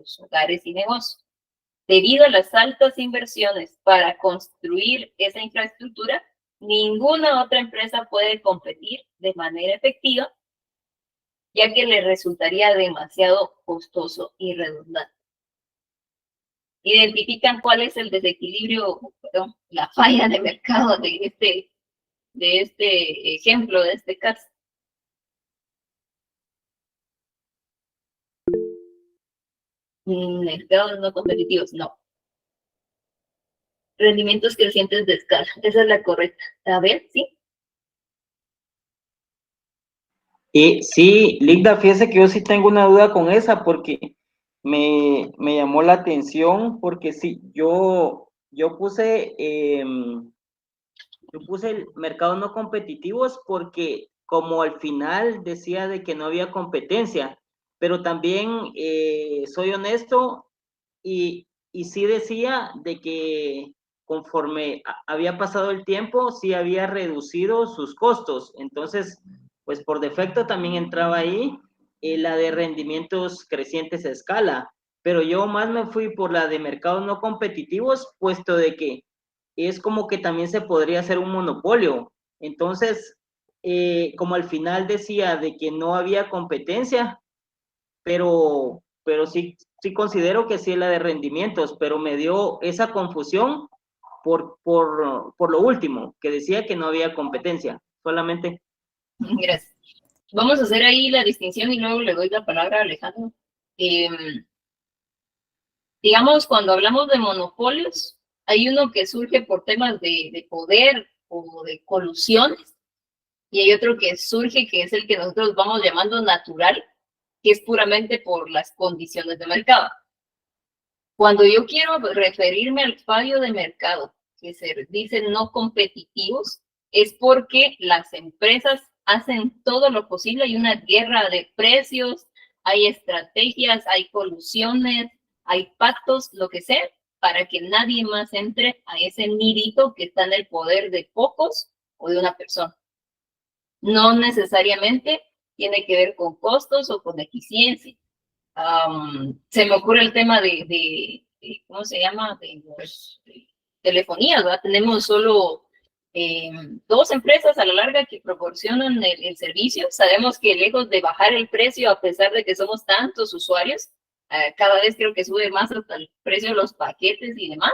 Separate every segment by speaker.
Speaker 1: los hogares y negocios. Debido a las altas inversiones para construir esa infraestructura, ninguna otra empresa puede competir de manera efectiva, ya que le resultaría demasiado costoso y redundante. Identifican cuál es el desequilibrio, perdón, la falla de mercado de este ejemplo, de este caso. Mercados no competitivos, no. Rendimientos crecientes de escala, esa es la correcta. A ver, ¿sí?
Speaker 2: Sí, Ligda, fíjese que yo sí tengo una duda con esa porque me llamó la atención porque sí, yo puse el mercado no competitivos porque como al final decía de que no había competencia, pero también soy honesto y sí decía de que conforme había pasado el tiempo, sí había reducido sus costos. Entonces, pues por defecto también entraba ahí la de rendimientos crecientes a escala. Pero yo más me fui por la de mercados no competitivos, puesto de que es como que también se podría hacer un monopolio. Entonces, como al final decía de que no había competencia, pero sí considero que sí es la de rendimientos, pero me dio esa confusión por lo último, que decía que no había competencia, solamente.
Speaker 1: Gracias. Vamos a hacer ahí la distinción y luego le doy la palabra a Alejandro. Digamos, cuando hablamos de monopolios, hay uno que surge por temas de poder o de colusiones, y hay otro que surge, que es el que nosotros vamos llamando natural, que es puramente por las condiciones de mercado. Cuando yo quiero referirme al fallo de mercado, que se dicen no competitivos, es porque las empresas hacen todo lo posible, hay una guerra de precios, hay estrategias, hay colusiones, hay pactos, lo que sea, para que nadie más entre a ese nidito que está en el poder de pocos o de una persona. No necesariamente tiene que ver con costos o con eficiencia. Se me ocurre el tema de ¿cómo se llama? De telefonía, ¿verdad? Tenemos solo dos empresas a la larga que proporcionan el servicio. Sabemos que lejos de bajar el precio, a pesar de que somos tantos usuarios, cada vez creo que sube más hasta el precio de los paquetes y demás.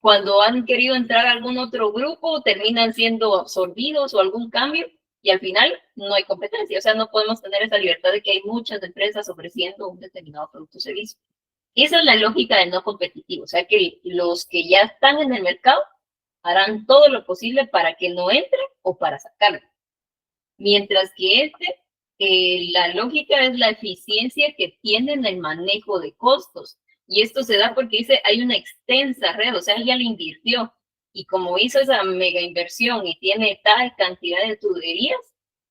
Speaker 1: Cuando han querido entrar a algún otro grupo, terminan siendo absorbidos o algún cambio, y al final no hay competencia. O sea, no podemos tener esa libertad de que hay muchas empresas ofreciendo un determinado producto o servicio. Esa es la lógica del no competitivo. O sea, que los que ya están en el mercado harán todo lo posible para que no entre o para sacarlo. Mientras que la lógica es la eficiencia que tienen el manejo de costos. Y esto se da porque dice, hay una extensa red, o sea, ya le invirtió. Y como hizo esa mega inversión y tiene tal cantidad de tuberías,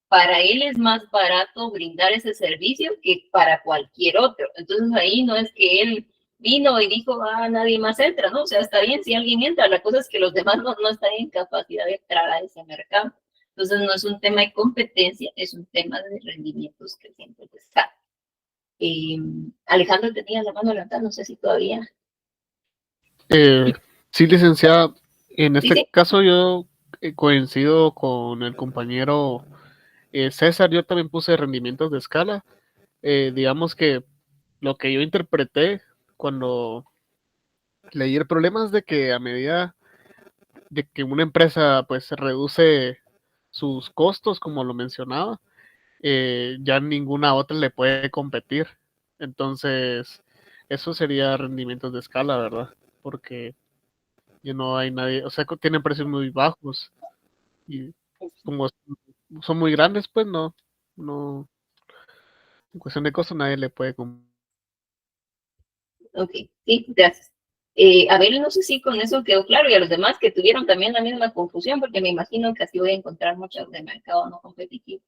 Speaker 1: para él es más barato brindar ese servicio que para cualquier otro. Entonces ahí no es que él vino y dijo, nadie más entra, ¿no? O sea, está bien si alguien entra, la cosa es que los demás no están en capacidad de entrar a ese mercado. Entonces no es un tema de competencia, es un tema de rendimientos que siempre está. Alejandro tenía la mano levantada, no sé si todavía.
Speaker 3: Sí, licenciada, en este
Speaker 1: ¿Sí?
Speaker 3: caso yo coincido con el compañero César, yo también puse rendimientos de escala. Digamos que lo que yo interpreté cuando leí el problema es de que a medida de que una empresa pues reduce sus costos, como lo mencionaba, ya ninguna otra le puede competir. Entonces, eso sería rendimientos de escala, ¿verdad? Porque ya no hay nadie, o sea, tienen precios muy bajos y como son muy grandes, pues no, en cuestión de costo nadie le puede competir.
Speaker 1: Ok, sí, gracias. A ver, no sé si con eso quedó claro, y a los demás que tuvieron también la misma confusión, porque me imagino que así voy a encontrar muchas de mercado no competitivo.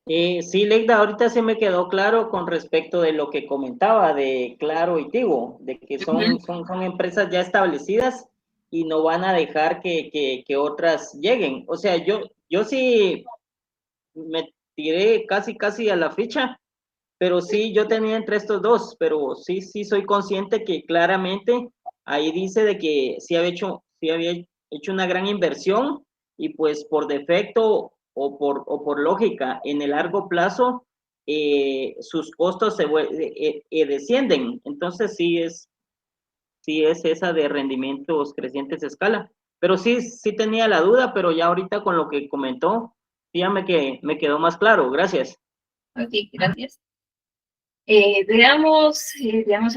Speaker 2: Sí, Leida, ahorita se me quedó claro con respecto de lo que comentaba de Claro y Tigo, de que son empresas ya establecidas y no van a dejar que otras lleguen. O sea, yo sí me tiré casi a la ficha pero sí, yo tenía entre estos dos, pero sí, sí soy consciente que claramente ahí dice de que sí había hecho una gran inversión y pues por defecto o por lógica, en el largo plazo, sus costos descienden. Entonces sí es esa de rendimientos crecientes a escala. Pero sí, sí tenía la duda, pero ya ahorita con lo que comentó, sí ya me quedó más claro. Gracias.
Speaker 1: Ok, gracias. Veamos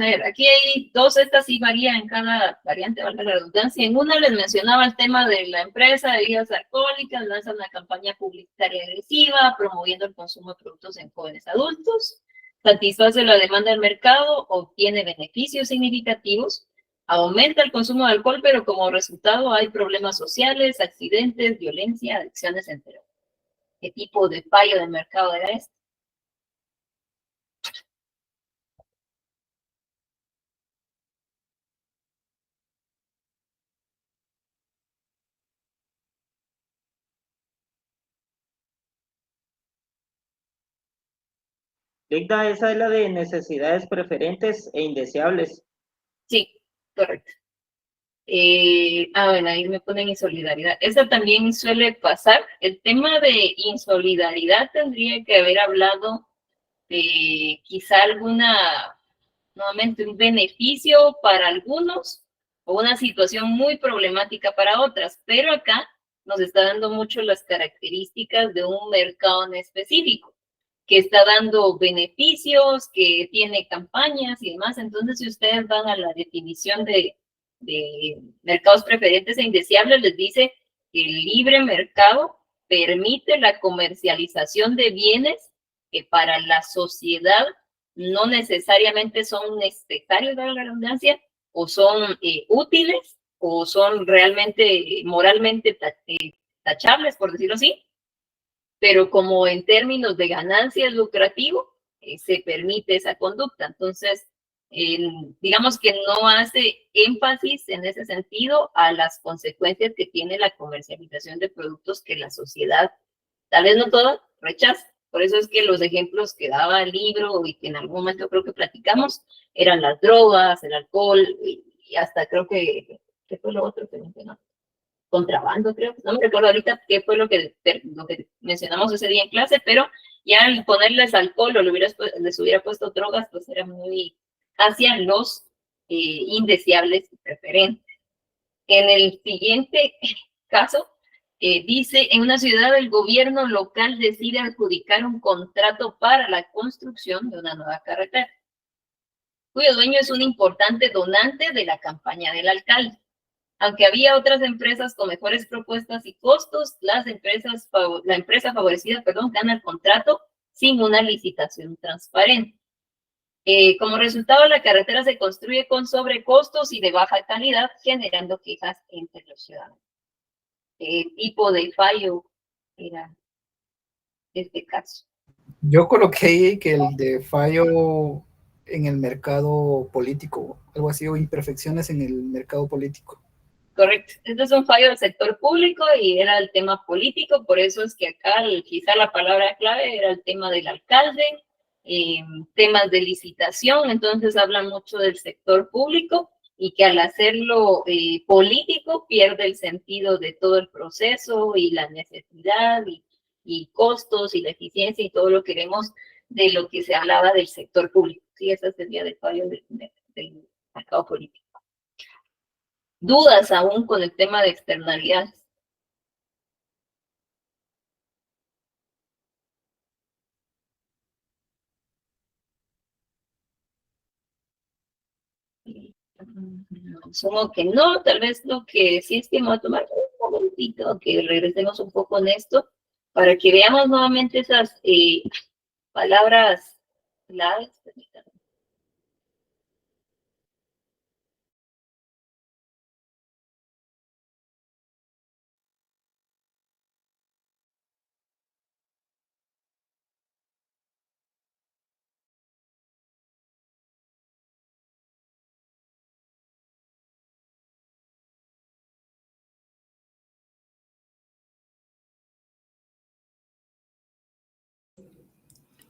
Speaker 1: a ver, aquí hay dos, estas sí varían en cada variante, valga la redundancia. En una les mencionaba el tema de la empresa de bebidas alcohólicas, lanza una campaña publicitaria agresiva, promoviendo el consumo de productos en jóvenes adultos, satisface la demanda del mercado, obtiene beneficios significativos, aumenta el consumo de alcohol, pero como resultado hay problemas sociales, accidentes, violencia, adicciones, entre otros. ¿Qué tipo de fallo de mercado era este?
Speaker 2: Dicta, esa es la de necesidades preferentes e indeseables.
Speaker 1: Sí, correcto. Bueno, ahí me ponen insolidaridad. Esa también suele pasar. El tema de insolidaridad tendría que haber hablado de quizá nuevamente un beneficio para algunos o una situación muy problemática para otras, pero acá nos está dando mucho las características de un mercado en específico, que está dando beneficios, que tiene campañas y demás. Entonces, si ustedes van a la definición de mercados preferentes e indeseables, les dice que el libre mercado permite la comercialización de bienes que para la sociedad no necesariamente son necesarios de la redundancia, o son útiles, o son realmente moralmente tachables, por decirlo así, pero como en términos de ganancia es lucrativo, se permite esa conducta. Entonces, digamos que no hace énfasis en ese sentido a las consecuencias que tiene la comercialización de productos que la sociedad, tal vez no toda, rechaza. Por eso es que los ejemplos que daba el libro y que en algún momento creo que platicamos eran las drogas, el alcohol y hasta creo que, ¿qué fue lo otro que mencionó? Contrabando, creo. No me recuerdo ahorita qué fue lo que mencionamos ese día en clase, pero ya al ponerles alcohol o les hubiera puesto drogas, pues era muy hacia los indeseables y preferentes. En el siguiente caso, dice, en una ciudad el gobierno local decide adjudicar un contrato para la construcción de una nueva carretera, cuyo dueño es un importante donante de la campaña del alcalde. Aunque había otras empresas con mejores propuestas y costos, la empresa favorecida, gana el contrato sin una licitación transparente. Como resultado, la carretera se construye con sobrecostos y de baja calidad, generando quejas entre los ciudadanos. ¿Qué tipo de fallo era este caso?
Speaker 4: Yo coloqué ahí que el de fallo en el mercado político, algo así, o imperfecciones en el mercado político.
Speaker 1: Correcto. Este es un fallo del sector público y era el tema político, por eso es que acá quizá la palabra clave era el tema del alcalde, temas de licitación, entonces habla mucho del sector público y que al hacerlo político pierde el sentido de todo el proceso y la necesidad y costos y la eficiencia y todo lo que vemos de lo que se hablaba del sector público. Sí, ese sería el fallo del mercado político. Dudas aún con el tema de externalidades. Supongo que no, tal vez lo que sí es que me voy a tomar un momentito, que regresemos un poco en esto, para que veamos nuevamente esas palabras claves.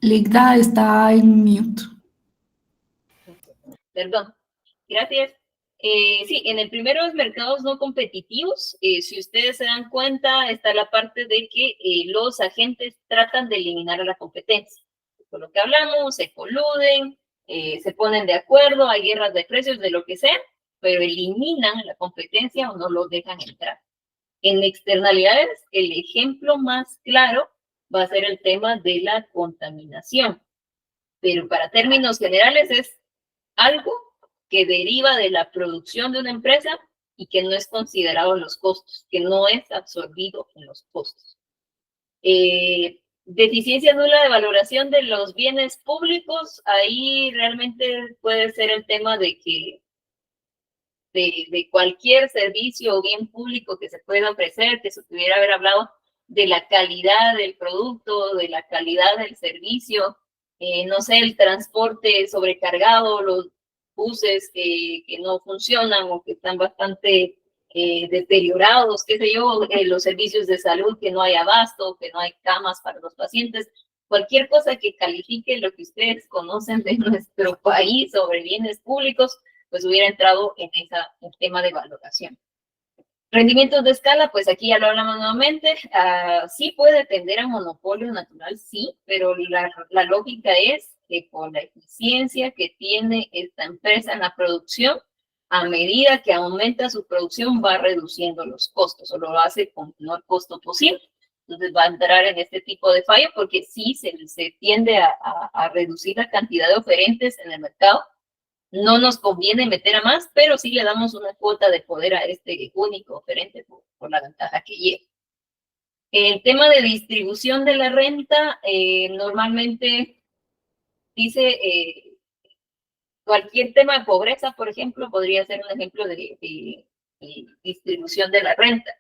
Speaker 5: Ligda está en mute.
Speaker 1: Perdón, gracias. Sí, en el primero, los mercados no competitivos, si ustedes se dan cuenta, está la parte de que los agentes tratan de eliminar a la competencia. Por lo que hablamos, se coluden, se ponen de acuerdo, hay guerras de precios, de lo que sea, pero eliminan la competencia o no los dejan entrar. En externalidades, el ejemplo más claro va a ser el tema de la contaminación. Pero para términos generales es algo que deriva de la producción de una empresa y que no es considerado en los costos, que no es absorbido en los costos. Deficiencia nula de valoración de los bienes públicos, ahí realmente puede ser el tema de que de cualquier servicio o bien público que se pueda ofrecer, que se pudiera haber hablado de la calidad del producto, de la calidad del servicio, no sé, el transporte sobrecargado, los buses que no funcionan o que están bastante deteriorados, qué sé yo, los servicios de salud, que no hay abasto, que no hay camas para los pacientes, cualquier cosa que califique lo que ustedes conocen de nuestro país sobre bienes públicos, pues hubiera entrado en el tema de valoración. Rendimientos de escala, pues aquí ya lo hablamos nuevamente, sí puede tender a monopolio natural, sí, pero la lógica es que por la eficiencia que tiene esta empresa en la producción, a medida que aumenta su producción va reduciendo los costos, o lo hace con el menor costo posible. Entonces va a entrar en este tipo de fallo porque sí se tiende a reducir la cantidad de oferentes en el mercado. No nos conviene meter a más, pero sí le damos una cuota de poder a este único oferente por la ventaja que lleva. El tema de distribución de la renta, normalmente dice cualquier tema de pobreza, por ejemplo, podría ser un ejemplo de distribución de la renta,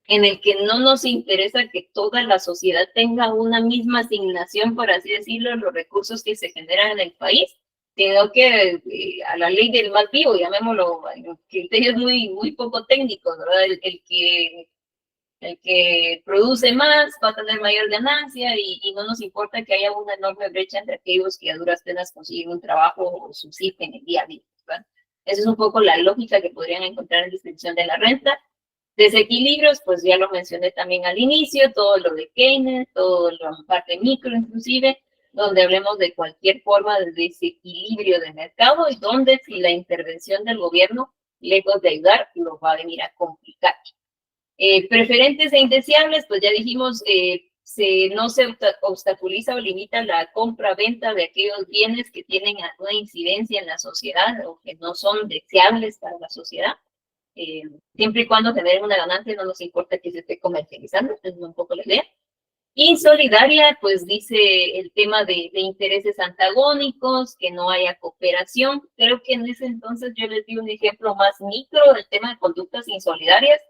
Speaker 1: en el que no nos interesa que toda la sociedad tenga una misma asignación, por así decirlo, en los recursos que se generan en el país, sino que a la ley del más vivo, llamémoslo, que es muy poco técnico, ¿verdad? El que produce más va a tener mayor ganancia y no nos importa que haya una enorme brecha entre aquellos que a duras penas consiguen un trabajo o subsisten el día a día, ¿verdad? Esa es un poco la lógica que podrían encontrar en distribución de la renta. Desequilibrios, pues ya lo mencioné también al inicio, todo lo de Keynes, todo la parte micro inclusive, donde hablemos de cualquier forma de desequilibrio de mercado y donde si la intervención del gobierno, lejos de ayudar, lo va a venir a complicar. Preferentes e indeseables, pues ya dijimos, no se obstaculiza o limita la compra-venta de aquellos bienes que tienen una incidencia en la sociedad o que no son deseables para la sociedad. Siempre y cuando generen una ganancia, no nos importa que se esté comercializando, es un poco la idea. Insolidaria, pues dice el tema de intereses antagónicos, que no haya cooperación. Creo que en ese entonces yo les di un ejemplo más micro del tema de conductas insolidarias.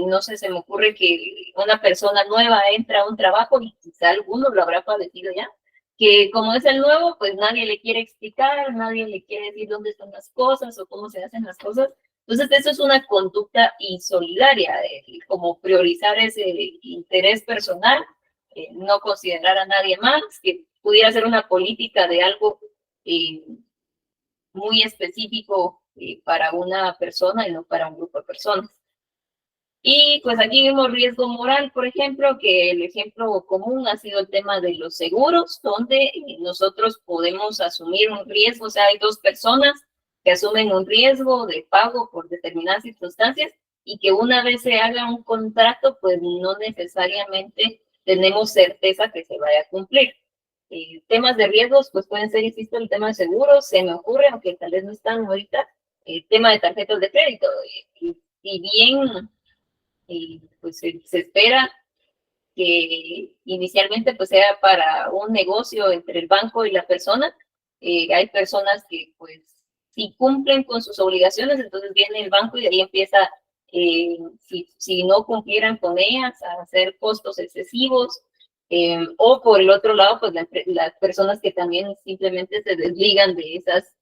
Speaker 1: No sé, se me ocurre que una persona nueva entra a un trabajo y quizá alguno lo habrá padecido ya, que como es el nuevo, pues nadie le quiere explicar, nadie le quiere decir dónde están las cosas o cómo se hacen las cosas. Entonces, eso es una conducta insolidaria, como priorizar ese interés personal, no considerar a nadie más, que pudiera ser una política de algo muy específico para una persona y no para un grupo de personas. Y pues aquí vemos riesgo moral, por ejemplo, que el ejemplo común ha sido el tema de los seguros, donde nosotros podemos asumir un riesgo, o sea, hay dos personas que asumen un riesgo de pago por determinadas circunstancias y que una vez se haga un contrato, pues no necesariamente tenemos certeza que se vaya a cumplir. Temas de riesgos, pues pueden ser, insisto, el tema de seguros, se me ocurre, aunque tal vez no están ahorita, el tema de tarjetas de crédito. Y bien, pues se espera que inicialmente pues sea para un negocio entre el banco y la persona. Hay personas que pues si cumplen con sus obligaciones, entonces viene el banco y de ahí empieza, si no cumplieran con ellas, a hacer costos excesivos. O por el otro lado, pues las personas que también simplemente se desligan de esas,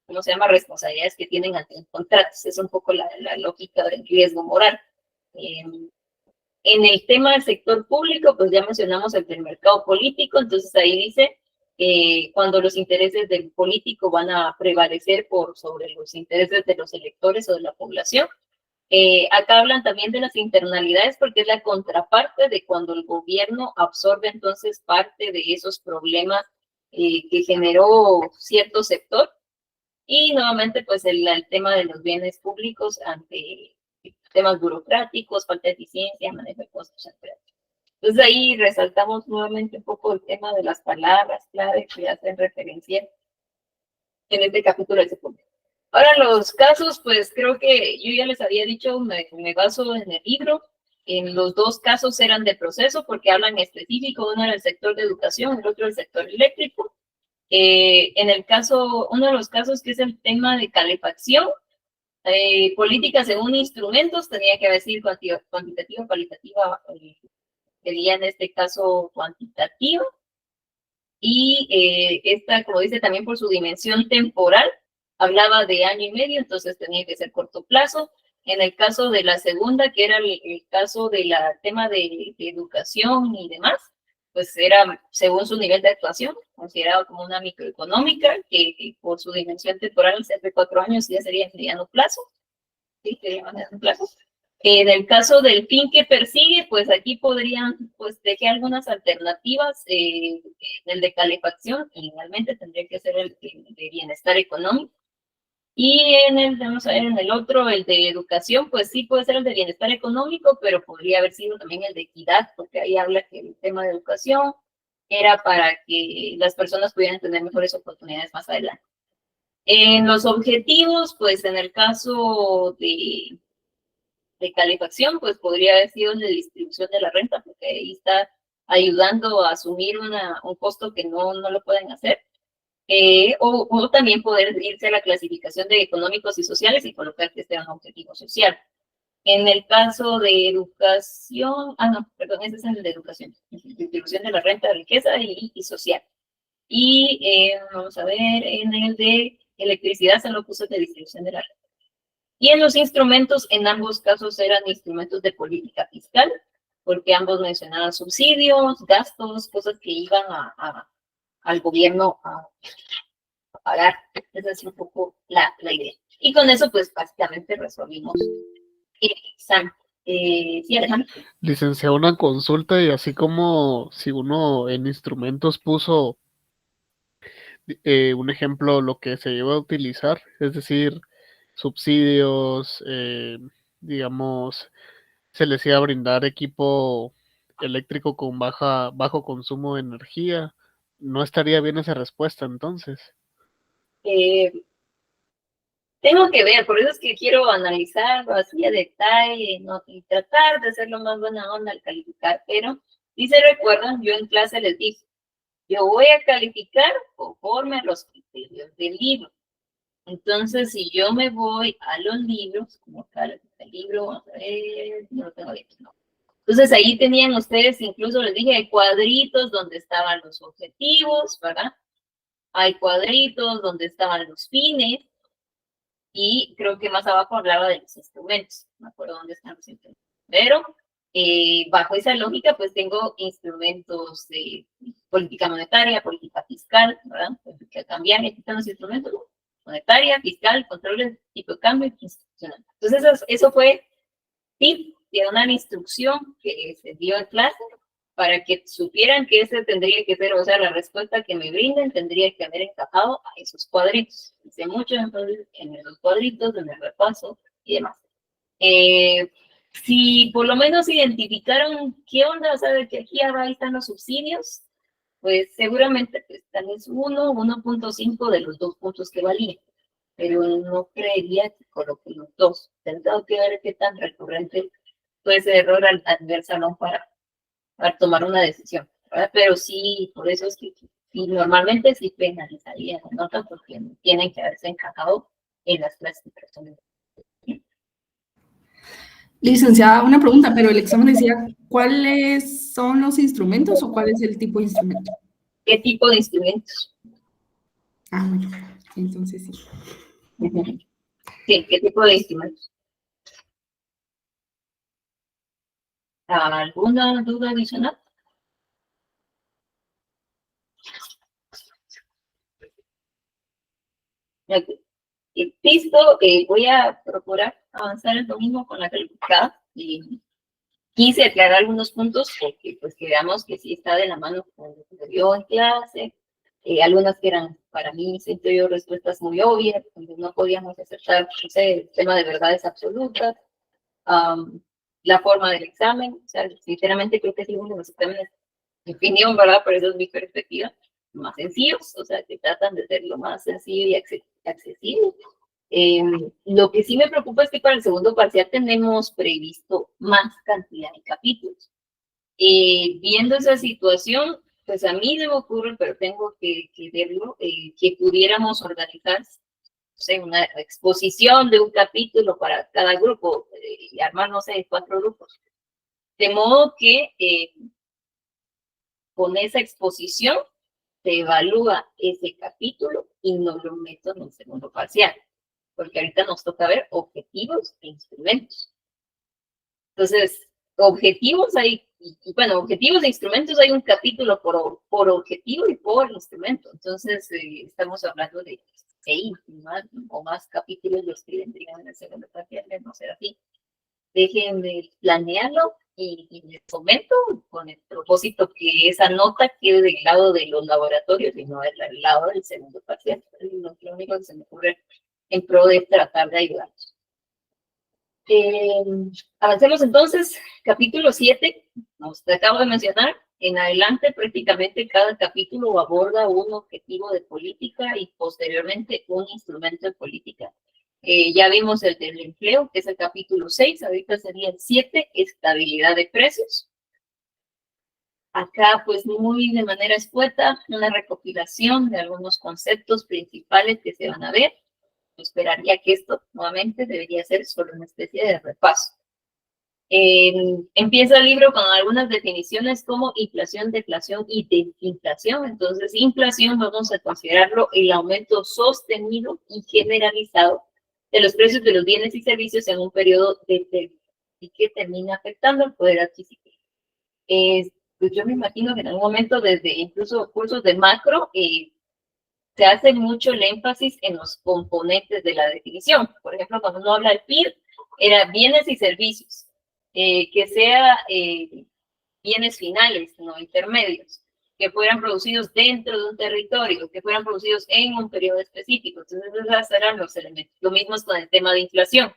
Speaker 1: ¿cómo se llama?, responsabilidades que tienen ante los contratos. Es un poco la lógica del riesgo moral. En el tema del sector público, pues ya mencionamos el del mercado político, entonces ahí dice cuando los intereses del político van a prevalecer por sobre los intereses de los electores o de la población. Acá hablan también de las internalidades porque es la contraparte de cuando el gobierno absorbe entonces parte de esos problemas que generó cierto sector. Y nuevamente pues el tema de los bienes públicos ante temas burocráticos, falta de eficiencia, manejo de costos, etc. Entonces ahí resaltamos nuevamente un poco el tema de las palabras clave que hacen referencia en este capítulo de ese punto. Ahora los casos, pues creo que yo ya les había dicho, me baso en el libro. En los dos casos eran de proceso porque hablan específico, uno era el sector de educación, el otro el sector eléctrico. En el caso, uno de los casos que es el tema de calefacción, política según instrumentos, tenía que decir cuantitativa, cualitativa, sería en este caso cuantitativa. Y esta, como dice también por su dimensión temporal, hablaba de año y medio, entonces tenía que ser corto plazo. En el caso de la segunda, que era el caso del tema de educación y demás, pues era según su nivel de actuación, considerado como una microeconómica, que por su dimensión temporal, al ser de 4 años, ya sería en mediano plazo. Sí, sería en mediano plazo. En el caso del fin que persigue, pues aquí podrían, pues dejé algunas alternativas. El de calefacción, finalmente tendría que ser el de bienestar económico. Y en el, vamos a ver, en el otro, el de educación, pues sí puede ser el de bienestar económico, pero podría haber sido también el de equidad, porque ahí habla que el tema de educación era para que las personas pudieran tener mejores oportunidades más adelante. En los objetivos, pues en el caso de calefacción, pues podría haber sido la distribución de la renta, porque ahí está ayudando a asumir un costo que no lo pueden hacer. O también poder irse a la clasificación de económicos y sociales y colocar que este es un objetivo social. En el caso de educación, perdón, ese es el de educación, distribución de la renta de riqueza y social. Y vamos a ver, en el de electricidad se lo puso de distribución de la renta. Y en los instrumentos, en ambos casos eran instrumentos de política fiscal, porque ambos mencionaban subsidios, gastos, cosas que iban al gobierno a pagar. Esa es un poco la idea. Y con eso, pues, básicamente resolvimos el examen. Sí, Alejandro.
Speaker 3: Licenciado, una consulta y así como si uno en instrumentos puso un ejemplo, lo que se iba a utilizar, es decir, subsidios, digamos, se les iba a brindar equipo eléctrico con bajo consumo de energía. ¿No estaría bien esa respuesta entonces?
Speaker 1: Tengo que ver, por eso es que quiero analizarlo así a detalle, ¿no? Y tratar de hacerlo más buena onda al calificar, pero si se recuerdan, yo en clase les dije, yo voy a calificar conforme a los criterios del libro. Entonces, si yo me voy a los libros, como acá el libro, vamos a ver, no lo tengo aquí, no. Entonces, ahí tenían ustedes, incluso les dije, hay cuadritos donde estaban los objetivos, ¿verdad? Hay cuadritos donde estaban los fines, y creo que más abajo hablaba de los instrumentos, no me acuerdo dónde están los instrumentos, pero bajo esa lógica, pues tengo instrumentos de política monetaria, política fiscal, ¿verdad? Política cambiaria, aquí están los instrumentos, ¿no? Monetaria, fiscal, control de tipo de cambio y institucional. Entonces, eso fue tip de una instrucción que se dio en clase para que supieran que ese tendría que ser, o sea, la respuesta que me brinden tendría que haber encajado a esos cuadritos. Hice mucho entonces en esos cuadritos, en el repaso y demás. Si por lo menos identificaron qué onda, o sea, de que aquí abajo están los subsidios, pues seguramente pues, tal vez 1.5 de los 2 puntos que valían, pero no creería que coloque los 2. Tendrá que ver qué tan recurrente fue ese error al ver salón para tomar una decisión, ¿verdad? Pero sí, por eso es que y normalmente sí penalizaría la nota porque tienen que haberse encajado en las clasificaciones.
Speaker 5: Licenciada, una pregunta, pero el examen decía, ¿cuáles son los instrumentos o cuál es el tipo de instrumento?
Speaker 1: ¿Qué tipo de instrumentos?
Speaker 5: Ah, bueno, entonces sí.
Speaker 1: Sí, ¿qué tipo de instrumentos? ¿Alguna duda adicional? Listo, voy a procurar avanzar el domingo con la calificada y quise aclarar algunos puntos porque pues que veamos que sí está de la mano con lo que se vio en clase, algunas que eran para mí, siento yo, respuestas muy obvias, donde no podíamos acertar, no sé, el tema de verdades absolutas, la forma del examen, o sea, sinceramente creo que es uno de los exámenes, mi opinión, ¿verdad? Pero eso es mi perspectiva, más sencillos, o sea, que tratan de ser lo más sencillo y accesible. Lo que sí me preocupa es que para el segundo parcial tenemos previsto más cantidad de capítulos. Viendo esa situación, pues a mí se me ocurre, pero tengo que verlo, que pudiéramos organizar, no sé, una exposición de un capítulo para cada grupo y armar, no sé, 4 grupos. De modo que con esa exposición se evalúa ese capítulo y no lo meto en el segundo parcial, porque ahorita nos toca ver objetivos e instrumentos. Entonces, objetivos hay, bueno, objetivos e instrumentos hay un capítulo por objetivo y por instrumento. Entonces, estamos hablando de 6 o más capítulos los que vendrían en el segundo parcial, no ser así. Déjenme planearlo y les comento con el propósito que esa nota quede del lado de los laboratorios y no del lado del segundo parcial. Es lo único que se me ocurre en pro de tratar de ayudarlos. Avancemos entonces, capítulo 7, como te acabo de mencionar, en adelante prácticamente cada capítulo aborda un objetivo de política y posteriormente un instrumento de política. Ya vimos el del empleo, que es el capítulo 6, ahorita sería el 7, estabilidad de precios. Acá, pues muy de manera escueta, una recopilación de algunos conceptos principales que se van a ver. Esperaría que esto nuevamente debería ser solo una especie de repaso. Empieza el libro con algunas definiciones como inflación, deflación y desinflación. Entonces, inflación vamos a considerarlo el aumento sostenido y generalizado de los precios de los bienes y servicios en un periodo determinado y que termina afectando el poder adquisitivo. Pues yo me imagino que en algún momento, desde incluso cursos de macro, se hace mucho el énfasis en los componentes de la definición. Por ejemplo, cuando uno habla del PIB, era bienes y servicios, que sea bienes finales, no intermedios, que fueran producidos dentro de un territorio, que fueran producidos en un periodo específico. Entonces, esos eran los elementos. Lo mismo es con el tema de inflación.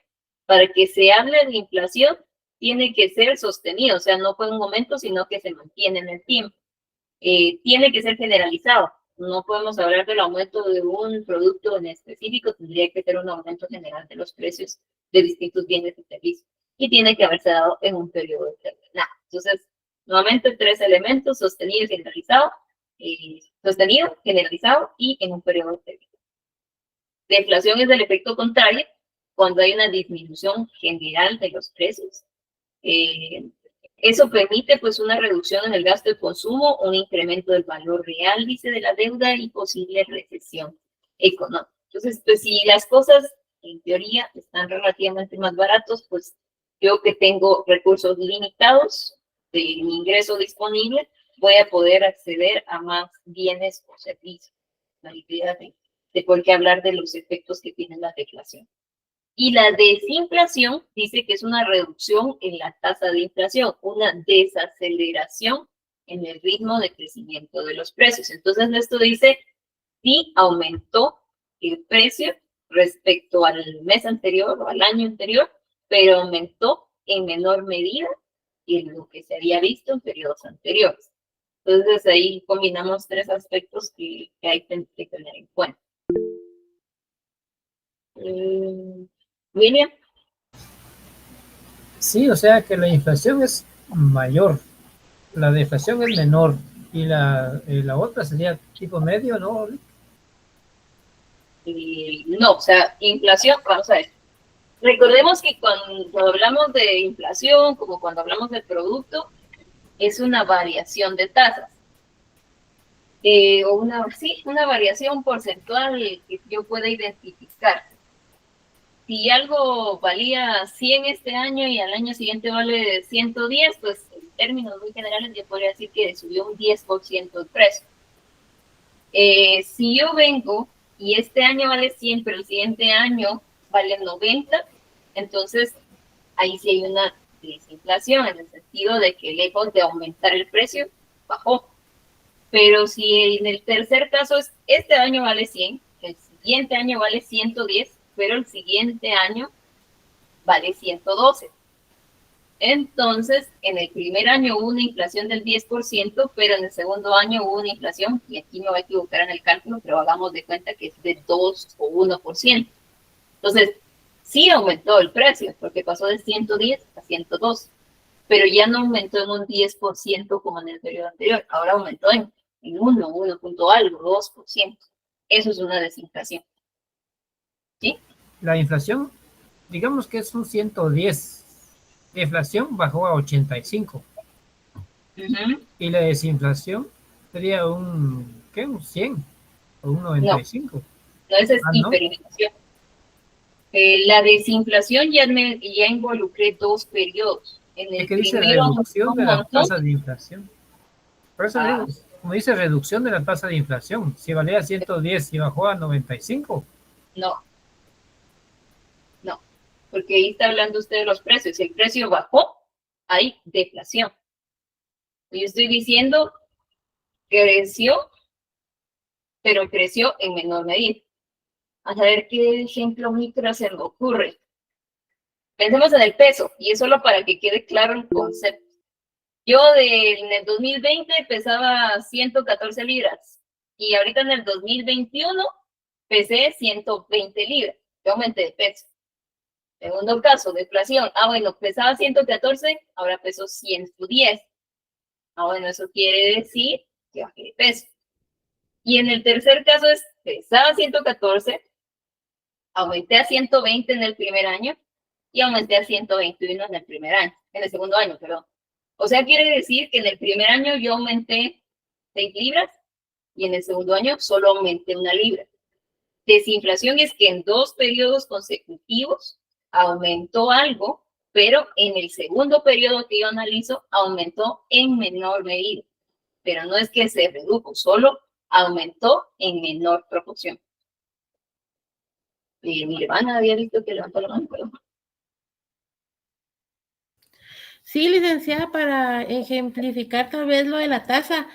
Speaker 1: Para que se hable de inflación, tiene que ser sostenido, o sea, no fue un momento, sino que se mantiene en el tiempo. Tiene que ser generalizado. No podemos hablar del aumento de un producto en específico, tendría que ser un aumento general de los precios de distintos bienes y servicios. Y tiene que haberse dado en un periodo determinado. Entonces, nuevamente 3 elementos: sostenido, generalizado y en un periodo determinado. Deflación es el efecto contrario, cuando hay una disminución general de los precios. Eso permite pues una reducción en el gasto de consumo, un incremento del valor real, dice, de la deuda y posible recesión económica. Entonces, pues si las cosas en teoría están relativamente más baratos, pues yo que tengo recursos limitados de mi ingreso disponible, voy a poder acceder a más bienes o servicios. La idea de por qué hablar de los efectos que tiene la deflación. Y la desinflación dice que es una reducción en la tasa de inflación, una desaceleración en el ritmo de crecimiento de los precios. Entonces, esto dice, sí aumentó el precio respecto al mes anterior o al año anterior, pero aumentó en menor medida que lo que se había visto en periodos anteriores. Entonces, ahí combinamos 3 aspectos que hay que tener en cuenta. William.
Speaker 6: Sí, o sea que la inflación es mayor, la deflación es menor y la otra sería tipo medio, ¿no?
Speaker 1: No, o sea, inflación, vamos a ver. Recordemos que cuando hablamos de inflación, como cuando hablamos del producto, es una variación de tasas. O una variación porcentual que yo pueda identificar. si algo valía 100 este año y al año siguiente vale 110, pues en términos muy generales yo podría decir que subió un 10% el precio. Si yo vengo y este año vale 100, pero el siguiente año vale 90, entonces ahí sí hay una desinflación, en el sentido de que lejos de aumentar el precio, bajó. Pero si en el tercer caso es, este año vale 100, el siguiente año vale 110, pero el siguiente año vale 112. Entonces, en el primer año hubo una inflación del 10%, pero en el segundo año hubo una inflación, y aquí me voy a equivocar en el cálculo, pero hagamos de cuenta que es de 2 o 1%. Entonces, sí aumentó el precio, porque pasó de 110 a 112, pero ya no aumentó en un 10% como en el periodo anterior, ahora aumentó en 1 punto algo, 2%. Eso es una desinflación. ¿Sí?
Speaker 6: La inflación, digamos que es un 110. La inflación bajó a 85. Y la desinflación sería ¿qué? Un 100 o un 95.
Speaker 1: No, esa es hiperinflación. La desinflación ya involucré 2 periodos. En el
Speaker 6: que dice
Speaker 1: primero,
Speaker 6: reducción de la tasa de inflación. Por eso digo, como dice reducción de la tasa de inflación, si valía 110 y bajó a 95.
Speaker 1: No, porque ahí está hablando usted de los precios. Si el precio bajó, hay deflación. Yo estoy diciendo que creció, pero creció en menor medida. A ver qué ejemplo micro se me ocurre. Pensemos en el peso, y es solo para que quede claro el concepto. Yo en el 2020 pesaba 114 libras, y ahorita en el 2021 pesé 120 libras. Yo aumenté de peso. Segundo caso, deflación. Bueno, pesaba 114, ahora peso 110. Bueno, eso quiere decir que bajé de peso. Y en el tercer caso es, pesaba 114, aumenté a 120 en el primer año y aumenté a 121 en el segundo año, perdón. O sea, quiere decir que en el primer año yo aumenté 6 libras y en el segundo año solo aumenté 1 libra. Desinflación es que en 2 periodos consecutivos aumentó algo, pero en el segundo periodo que yo analizo aumentó en menor medida. Pero no es que se redujo, solo aumentó en menor proporción. Y mi hermana había visto que levantó la mano, pero...
Speaker 7: Sí, licenciada, para ejemplificar tal vez lo de la tasa,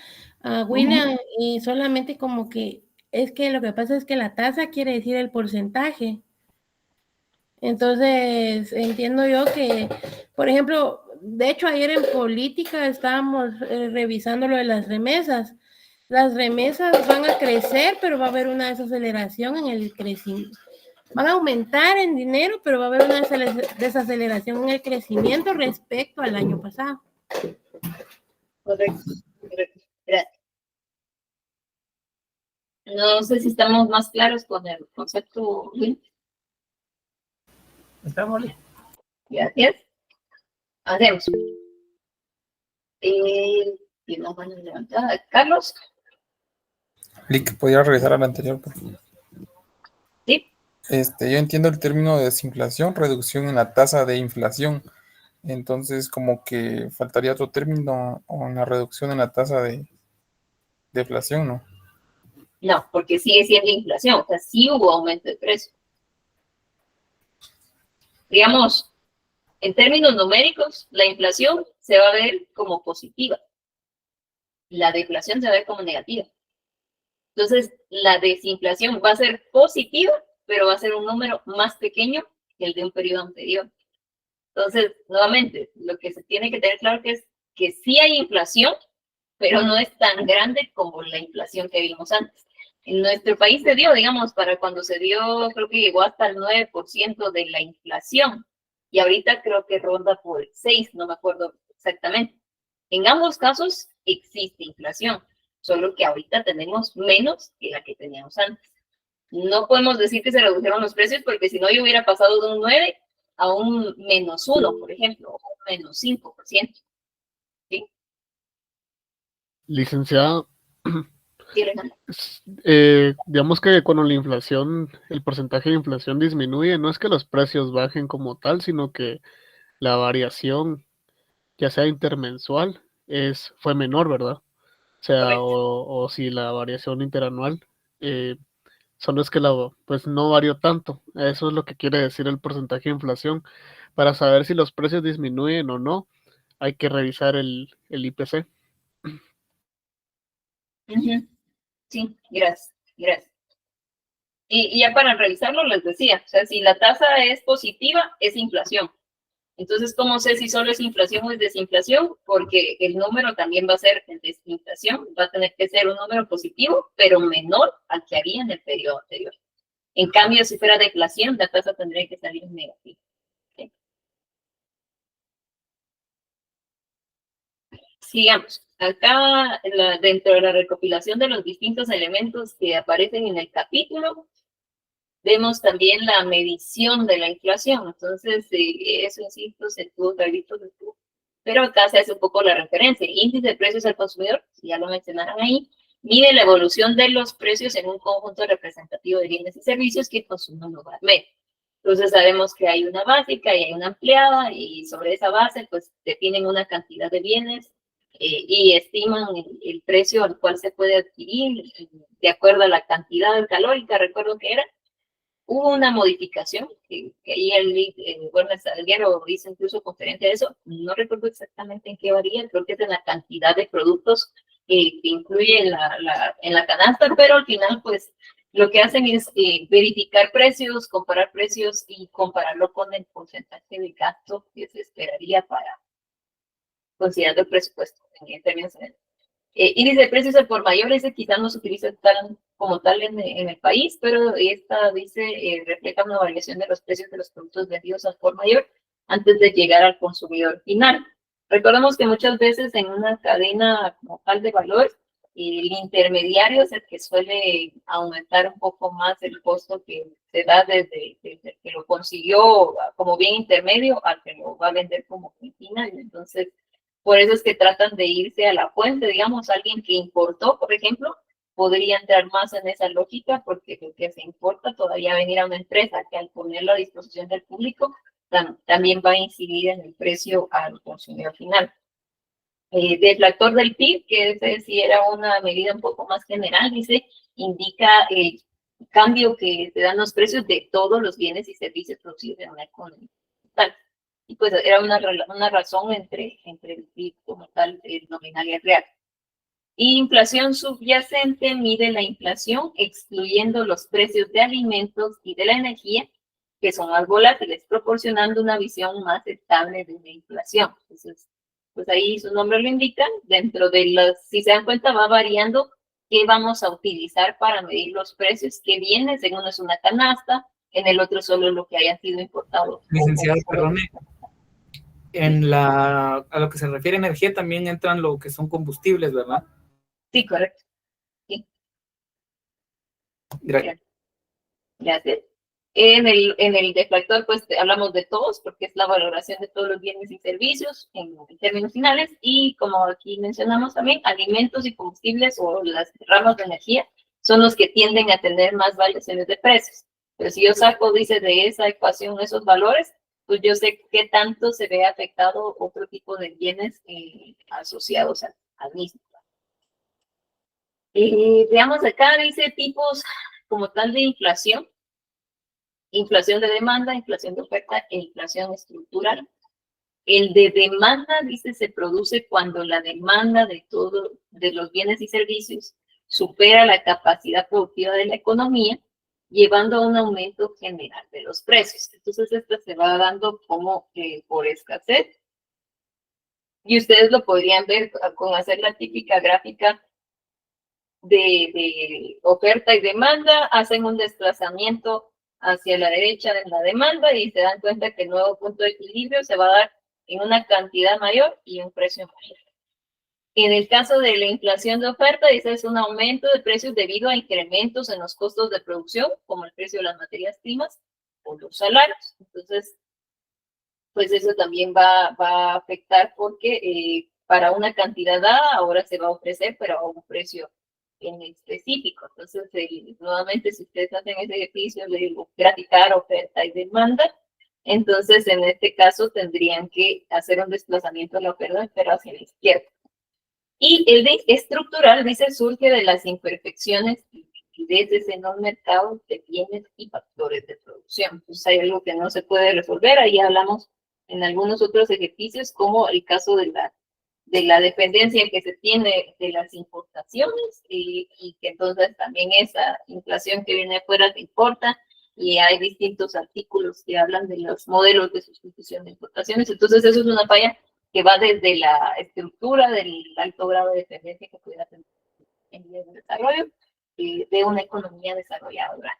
Speaker 7: William, y solamente como que es que lo que pasa es que la tasa quiere decir el porcentaje. Entonces, entiendo yo que, por ejemplo, de hecho ayer en política estábamos revisando lo de las remesas. Las remesas van a crecer, pero va a haber una desaceleración en el crecimiento. Van a aumentar en dinero, pero va a haber una desaceleración en el crecimiento respecto al año pasado.
Speaker 1: Correcto. Gracias. No sé si estamos más claros con el concepto, Will.
Speaker 6: Estamos listos.
Speaker 1: Gracias. Hacemos. Tiene una mano levantada. Carlos.
Speaker 8: Lick, ¿podría regresar al anterior, por favor?
Speaker 1: Sí.
Speaker 8: Yo entiendo el término de desinflación, reducción en la tasa de inflación. Entonces, como que faltaría otro término o una reducción en la tasa de deflación, ¿no?
Speaker 1: No, porque sigue siendo inflación. O sea, sí hubo aumento de precio. Digamos, en términos numéricos, la inflación se va a ver como positiva. La deflación se va a ver como negativa. Entonces, la desinflación va a ser positiva, pero va a ser un número más pequeño que el de un periodo anterior. Entonces, nuevamente, lo que se tiene que tener claro es que sí hay inflación, pero no es tan grande como la inflación que vimos antes. En nuestro país se dio, digamos, para cuando se dio, creo que llegó hasta el 9% de la inflación. Y ahorita creo que ronda por el 6%, no me acuerdo exactamente. En ambos casos existe inflación, solo que ahorita tenemos menos que la que teníamos antes. No podemos decir que se redujeron los precios porque si no yo hubiera pasado de un 9 a un -1, por ejemplo, o un -5%. ¿Sí?
Speaker 3: Licenciada,
Speaker 1: Sí, Alejandro.
Speaker 3: Digamos que cuando la inflación, el porcentaje de inflación disminuye, no es que los precios bajen como tal, sino que la variación, ya sea intermensual, fue menor, ¿verdad? O sea,
Speaker 1: Correcto.
Speaker 3: o si la variación interanual, solo es que pues no varió tanto. Eso es lo que quiere decir el porcentaje de inflación. Para saber si los precios disminuyen o no, hay que revisar el IPC.
Speaker 1: Ujú. Sí, gracias, gracias. Y ya para revisarlo les decía, o sea, si la tasa es positiva, es inflación. Entonces, ¿cómo sé si solo es inflación o es desinflación? Porque el número también va a ser en desinflación, va a tener que ser un número positivo, pero menor al que había en el periodo anterior. En cambio, si fuera deflación, la tasa tendría que salir negativa. ¿Okay? Sigamos. Acá, dentro de la recopilación de los distintos elementos que aparecen en el capítulo, vemos también la medición de la inflación. Entonces, eso, insisto, se tuvo que haber visto. Pero acá se hace un poco la referencia. El índice de precios al consumidor, si ya lo mencionaron ahí, mide la evolución de los precios en un conjunto representativo de bienes y servicios que consume un lugar medio. Entonces sabemos que hay una básica y hay una ampliada, y sobre esa base pues definen una cantidad de bienes y estiman el precio al cual se puede adquirir de acuerdo a la cantidad calórica. Recuerdo que era, hubo una modificación, que ahí Werner Salguero hizo incluso conferencia de eso, no recuerdo exactamente en qué varía, creo que es en la cantidad de productos que incluye en la canasta, pero al final pues lo que hacen es verificar precios, comparar precios y compararlo con el porcentaje de gasto que se esperaría para, considerando el presupuesto en términos generales. Índice de precios al por mayor, ese quizás no se utiliza como tal en el país, pero esta dice, refleja una variación de los precios de los productos vendidos al por mayor antes de llegar al consumidor final. Recordemos que muchas veces en una cadena como tal de valor, el intermediario es el que suele aumentar un poco más el costo que se da desde que lo consiguió como bien intermedio al que lo va a vender como final. Entonces, por eso es que tratan de irse a la fuente, digamos, alguien que importó, por ejemplo, podría entrar más en esa lógica, porque lo que se importa todavía venir a una empresa que al ponerlo a disposición del público también va a incidir en el precio al consumidor final. Deflactor del PIB, que ese sí era una medida un poco más general, dice, indica el cambio que se dan los precios de todos los bienes y servicios producidos en una economía total. Y pues era una razón entre el PIB como tal, el nominal y el real. Y inflación subyacente mide la inflación excluyendo los precios de alimentos y de la energía, que son más volátiles, proporcionando una visión más estable de la inflación. Entonces, pues ahí su nombre lo indica, dentro de las, si se dan cuenta, va variando qué vamos a utilizar para medir los precios, qué bienes, en uno es una canasta, en el otro solo lo que haya sido importado.
Speaker 4: Licenciado, perdone. A lo que se refiere a energía también entran lo que son combustibles, ¿verdad?
Speaker 1: Sí, correcto. Sí.
Speaker 4: Gracias.
Speaker 1: Gracias. En el deflactor, pues hablamos de todos, porque es la valoración de todos los bienes y servicios en términos finales, y como aquí mencionamos también, alimentos y combustibles o las ramas de energía son los que tienden a tener más variaciones de precios. Pero si yo saco, dice, de esa ecuación esos valores, pues yo sé qué tanto se ve afectado otro tipo de bienes asociados al mismo. Veamos acá, dice tipos como tal de inflación. Inflación de demanda, inflación de oferta e inflación estructural. El de demanda, dice, se produce cuando la demanda de los bienes y servicios supera la capacidad productiva de la economía, llevando a un aumento general de los precios. Entonces, esto se va dando como por escasez. Y ustedes lo podrían ver con hacer la típica gráfica de oferta y demanda, hacen un desplazamiento hacia la derecha de la demanda y se dan cuenta que el nuevo punto de equilibrio se va a dar en una cantidad mayor y un precio mayor. En el caso de la inflación de oferta, dice, es un aumento de precios debido a incrementos en los costos de producción, como el precio de las materias primas o los salarios. Entonces, pues eso también va a afectar porque para una cantidad dada ahora se va a ofrecer, pero a un precio en específico. Entonces, nuevamente, si ustedes hacen ese ejercicio de graficar oferta y demanda, entonces en este caso tendrían que hacer un desplazamiento de la oferta, pero hacia la izquierda. Y el de estructural, dice, surge de las imperfecciones y liquidez en los mercados de bienes y factores de producción. Entonces hay algo que no se puede resolver. Ahí hablamos en algunos otros ejercicios, como el caso de la dependencia que se tiene de las importaciones y que entonces también esa inflación que viene afuera te importa, y hay distintos artículos que hablan de los modelos de sustitución de importaciones. Entonces eso es una falla que va desde la estructura del alto grado de dependencia que pudiera tener en vías de desarrollo de una economía desarrolladora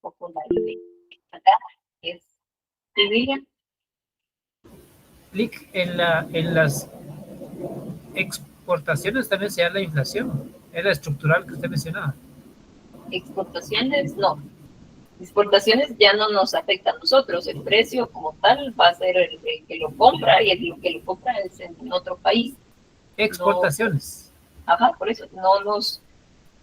Speaker 1: popular. Acá es William.
Speaker 6: Clic en las exportaciones también se da la inflación, es la estructural que usted mencionaba.
Speaker 1: Exportaciones, no. Exportaciones ya no nos afecta a nosotros, el precio como tal va a ser el que lo compra, y el que lo compra es en otro país.
Speaker 6: Exportaciones.
Speaker 1: No, ajá, por eso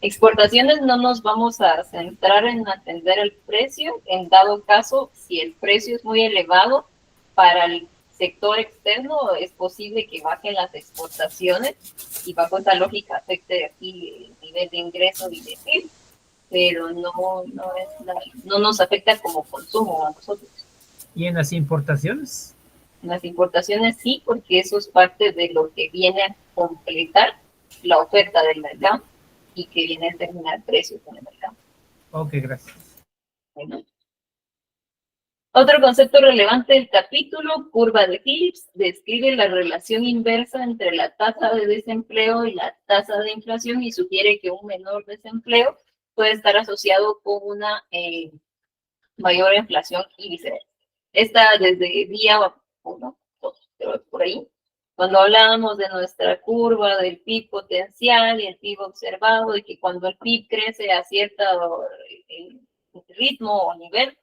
Speaker 1: exportaciones no nos vamos a centrar en atender el precio. En dado caso, si el precio es muy elevado para el sector externo, es posible que bajen las exportaciones y bajo esa lógica afecte aquí el nivel de ingreso y de PIB, pero no nos afecta como consumo a nosotros.
Speaker 6: ¿Y en las importaciones?
Speaker 1: En las importaciones sí, porque eso es parte de lo que viene a completar la oferta del mercado y que viene a determinar precios en el mercado.
Speaker 6: Ok, gracias.
Speaker 1: Bueno. Otro concepto relevante del capítulo, curva de Phillips, describe la relación inversa entre la tasa de desempleo y la tasa de inflación y sugiere que un menor desempleo puede estar asociado con una mayor inflación y viceversa. Esta desde día 1, 2, por ahí, cuando hablábamos de nuestra curva del PIB potencial y el PIB observado, y que cuando el PIB crece a cierto ritmo o nivel,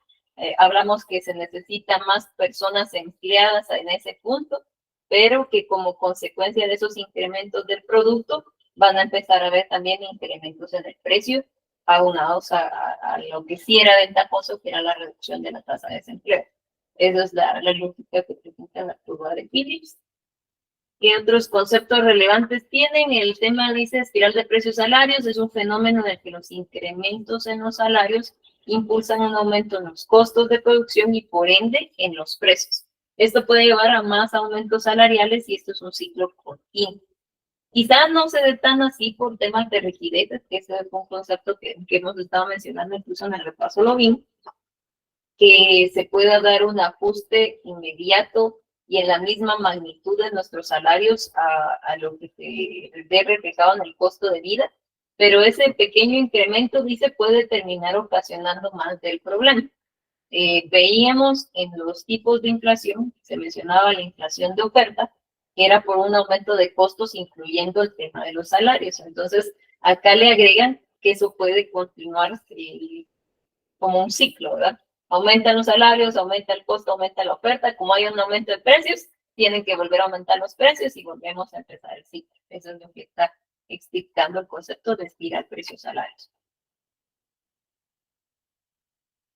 Speaker 1: hablamos que se necesitan más personas empleadas en ese punto, pero que como consecuencia de esos incrementos del producto van a empezar a haber también incrementos en el precio, aunados a lo que sí era ventajoso, que era la reducción de la tasa de desempleo. Esa es la lógica que presenta la curva de Phillips. ¿Qué otros conceptos relevantes tienen? El tema dice espiral de precios salarios, es un fenómeno en el que los incrementos en los salarios impulsan un aumento en los costos de producción y por ende en los precios. Esto puede llevar a más aumentos salariales y esto es un ciclo continuo. Quizás no se dé tan así por temas de rigideces, que ese es un concepto que hemos estado mencionando incluso en el repaso Lobin, que se pueda dar un ajuste inmediato y en la misma magnitud de nuestros salarios a lo que se ve reflejado en el costo de vida, pero ese pequeño incremento, dice, puede terminar ocasionando más del problema. Veíamos en los tipos de inflación, se mencionaba la inflación de oferta, que era por un aumento de costos, incluyendo el tema de los salarios. Entonces, acá le agregan que eso puede continuar como un ciclo, ¿verdad? Aumentan los salarios, aumenta el costo, aumenta la oferta. Como hay un aumento de precios, tienen que volver a aumentar los precios y volvemos a empezar el ciclo. Eso es lo que está explicando el concepto de espiral precios-salarios.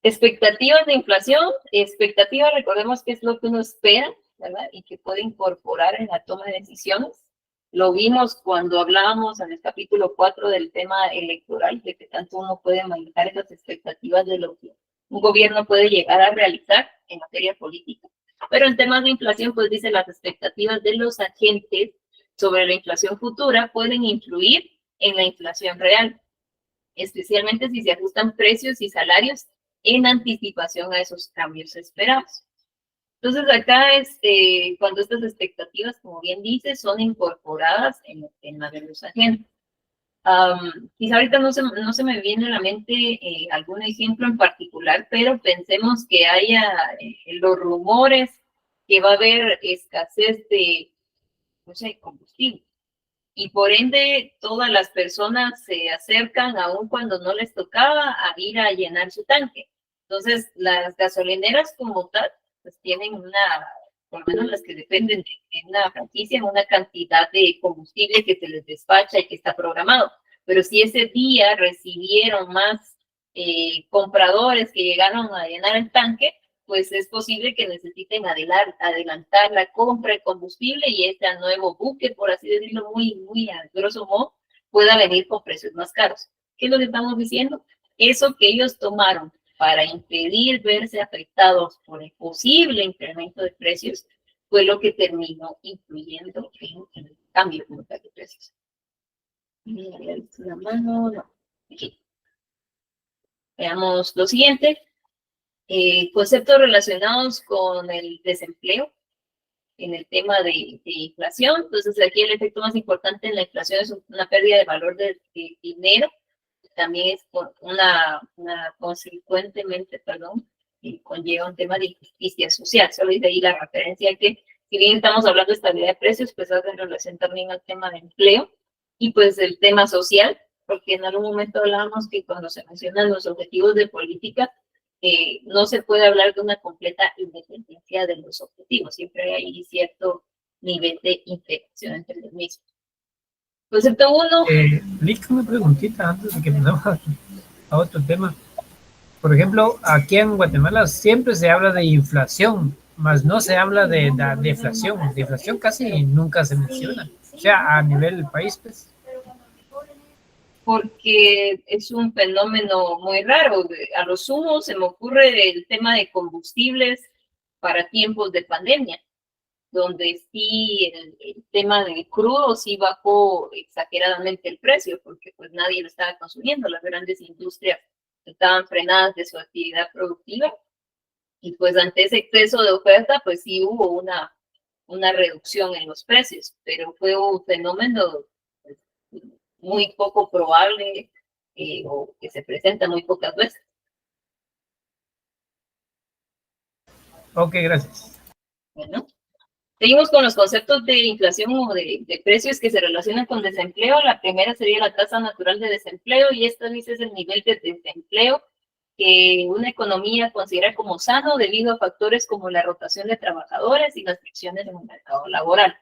Speaker 1: Expectativas de inflación. Expectativas, recordemos que es lo que uno espera, ¿verdad? Y que puede incorporar en la toma de decisiones. Lo vimos cuando hablábamos en el capítulo 4 del tema electoral, de que tanto uno puede manejar esas expectativas de lo que un gobierno puede llegar a realizar en materia política. Pero en temas de inflación, pues dice, las expectativas de los agentes sobre la inflación futura pueden influir en la inflación real, especialmente si se ajustan precios y salarios en anticipación a esos cambios esperados. Entonces acá es cuando estas expectativas, como bien dice, son incorporadas en la de los agentes. Quizá ahorita no se me viene a la mente algún ejemplo en particular, pero pensemos que haya los rumores que va a haber escasez de, no sé, combustible. Y por ende, todas las personas se acercan, aun cuando no les tocaba, a ir a llenar su tanque. Entonces, las gasolineras como tal, pues tienen por lo menos las que dependen de una franquicia, una cantidad de combustible que se les despacha y que está programado. pero si ese día recibieron más compradores que llegaron a llenar el tanque, pues es posible que necesiten adelantar la compra de combustible y este nuevo buque, por así decirlo, muy a grosso modo, pueda venir con precios más caros. ¿Qué es lo que estamos diciendo? Eso que ellos tomaron para impedir verse afectados por el posible incremento de precios fue lo que terminó influyendo en el cambio de precios. La mano, no. Aquí. Veamos lo siguiente. Conceptos relacionados con el desempleo en el tema de inflación. Entonces, aquí el efecto más importante en la inflación es una pérdida de valor de dinero. También es consecuentemente, conlleva un tema de injusticia social. Solo dice ahí la referencia que, si bien estamos hablando de estabilidad de precios, pues hace relación también al tema de empleo y pues el tema social, porque en algún momento hablábamos que cuando se mencionan los objetivos de política, no se puede hablar de una completa independencia de los objetivos, siempre hay cierto nivel de interacción entre los mismos. Concepto 1.
Speaker 6: Lick, una preguntita antes de que pasemos a otro tema. Por ejemplo, aquí en Guatemala siempre se habla de inflación, mas no se habla de la deflación. Deflación casi nunca se menciona, o sea, a nivel del país, pues.
Speaker 1: Porque es un fenómeno muy raro. A lo sumo se me ocurre el tema de combustibles para tiempos de pandemia, donde sí el tema del crudo sí bajó exageradamente el precio, porque pues nadie lo estaba consumiendo, las grandes industrias estaban frenadas de su actividad productiva, y pues ante ese exceso de oferta, pues sí hubo una reducción en los precios, pero fue un fenómeno pues, muy poco probable o que se presenta muy pocas veces.
Speaker 6: Ok, gracias.
Speaker 1: Bueno, seguimos con los conceptos de inflación o de precios que se relacionan con desempleo. La primera sería la tasa natural de desempleo y esta dice es el nivel de desempleo que una economía considera como sano debido a factores como la rotación de trabajadores y las fricciones en el mercado laboral.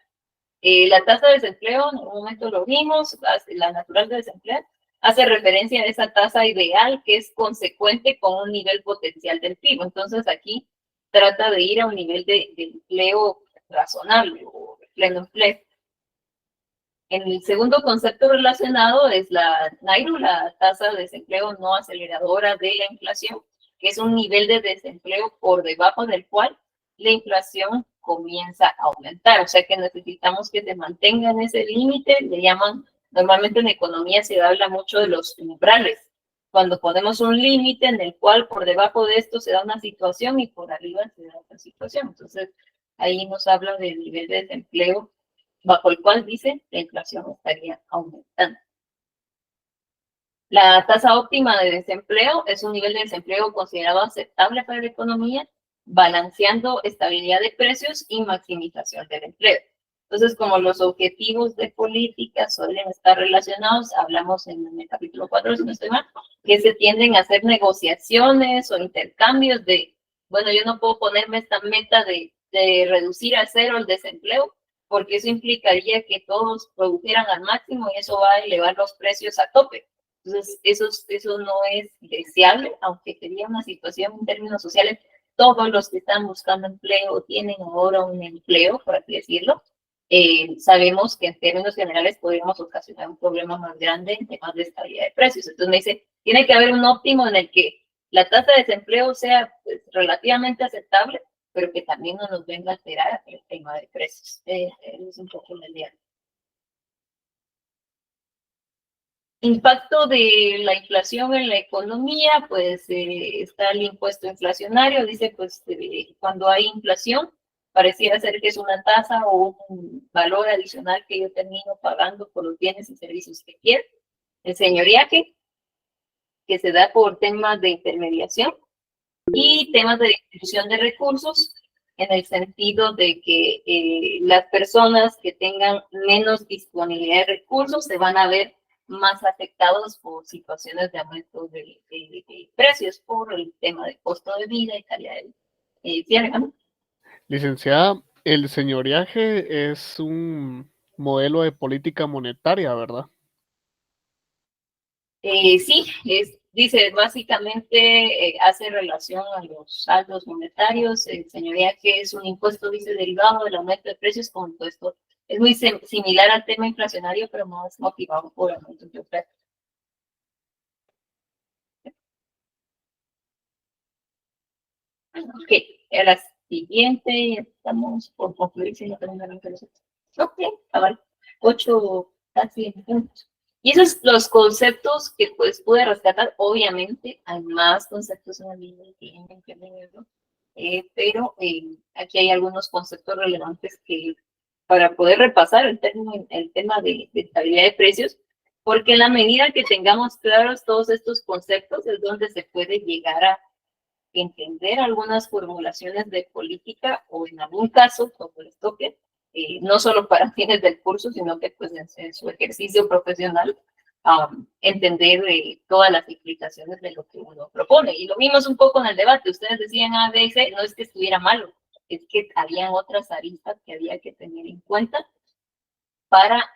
Speaker 1: La tasa de desempleo, en un momento lo vimos, la natural de desempleo, hace referencia a esa tasa ideal que es consecuente con un nivel potencial del PIB. Entonces aquí trata de ir a un nivel de empleo razonable o pleno empleo. El segundo concepto relacionado es la NAIRU, la tasa de desempleo no aceleradora de la inflación, que es un nivel de desempleo por debajo del cual la inflación comienza a aumentar. O sea que necesitamos que se mantenga en ese límite. Le llaman, normalmente en economía se habla mucho de los umbrales. Cuando ponemos un límite en el cual por debajo de esto se da una situación y por arriba se da otra situación. Entonces, ahí nos habla del nivel de desempleo bajo el cual dice la inflación estaría aumentando. La tasa óptima de desempleo es un nivel de desempleo considerado aceptable para la economía, balanceando estabilidad de precios y maximización del empleo. Entonces, como los objetivos de política suelen estar relacionados, hablamos en el capítulo 4, si no estoy mal, que se tienden a hacer negociaciones o intercambios de, bueno, yo no puedo ponerme esta meta de reducir a cero el desempleo, porque eso implicaría que todos produjeran al máximo y eso va a elevar los precios a tope. Entonces, eso no es deseable, aunque sería una situación en términos sociales. Todos los que están buscando empleo tienen ahora un empleo, por así decirlo. Sabemos que en términos generales podríamos ocasionar un problema más grande en temas de estabilidad de precios. Entonces me dice, tiene que haber un óptimo en el que la tasa de desempleo sea pues, relativamente aceptable, pero que también no nos venga a alterar el tema de precios. Es un poco la idea. Impacto de la inflación en la economía, pues está el impuesto inflacionario, dice pues cuando hay inflación, pareciera ser que es una tasa o un valor adicional que yo termino pagando por los bienes y servicios que quiero. El señoriaje, que se da por temas de intermediación y temas de distribución de recursos, en el sentido de que las personas que tengan menos disponibilidad de recursos se van a ver más afectados por situaciones de aumento de precios por el tema de costo de vida y calidad de vida. ¿No?
Speaker 3: Licenciada, el señoriaje es un modelo de política monetaria, ¿verdad?
Speaker 1: Sí, dice, básicamente hace relación a los saldos monetarios, señoría, que es un impuesto, dice, derivado del aumento de precios con impuesto. Es muy similar al tema inflacionario, pero más motivado por aumentos de oferta. Ok, a la siguiente, estamos por concluir, si no terminaron que los otros. Ok, a ver, 8, casi minutos. Y esos son los conceptos que pues pude rescatar. Obviamente hay más conceptos en la línea que leerlo, pero aquí hay algunos conceptos relevantes que para poder repasar el tema de estabilidad de precios, porque en la medida que tengamos claros todos estos conceptos es donde se puede llegar a entender algunas formulaciones de política o en algún caso, como les toque, no solo para fines del curso, sino que pues en su ejercicio profesional, entender todas las implicaciones de lo que uno propone. Y lo vimos un poco en el debate. Ustedes decían A, B y C, no es que estuviera malo, es que habían otras aristas que había que tener en cuenta para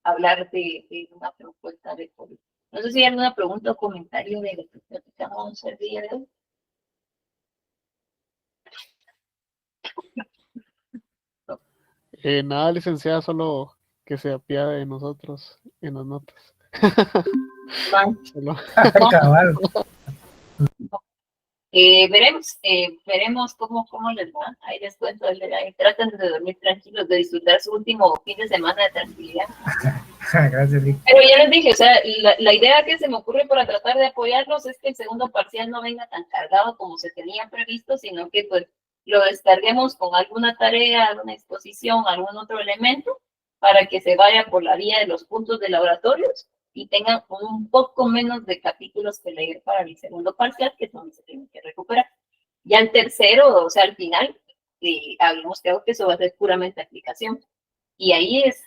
Speaker 1: hablar de una propuesta de política. No sé si hay alguna pregunta o comentario de lo que platicamos el día de hoy.
Speaker 3: Nada, licenciada, solo que se apiade de nosotros en las notas. Solo.
Speaker 6: Cabal.
Speaker 1: Veremos cómo les va. Ahí les cuento, traten de dormir tranquilos, de disfrutar su último fin de semana de tranquilidad.
Speaker 6: Gracias, Vic.
Speaker 1: Pero ya les dije, o sea, la idea que se me ocurre para tratar de apoyarlos es que el segundo parcial no venga tan cargado como se tenía previsto, sino que pues lo descarguemos con alguna tarea, alguna exposición, algún otro elemento, para que se vaya por la vía de los puntos de laboratorios y tengan un poco menos de capítulos que leer para el segundo parcial, que es donde se tienen que recuperar. Ya el tercero, o sea, al final, habíamos quedado que eso va a ser puramente aplicación. Y ahí es,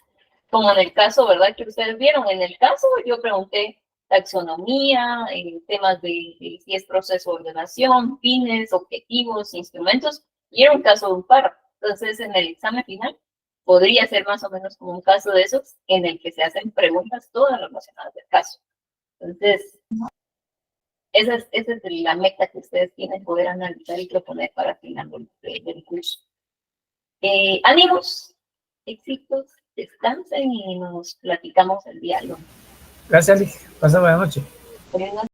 Speaker 1: como en el caso, ¿verdad? Que ustedes vieron, en el caso yo pregunté taxonomía, temas de si es proceso de ordenación, fines, objetivos, instrumentos, y era un caso de un párrafo. Entonces, en el examen final, podría ser más o menos como un caso de esos en el que se hacen preguntas todas relacionadas al caso. Entonces, esa es la meta que ustedes tienen, poder analizar y proponer para final del curso. Ánimos, éxitos, descansen y nos platicamos el día lunes.
Speaker 6: Gracias, Vic. Pasa buena noche.
Speaker 1: Buenas noches.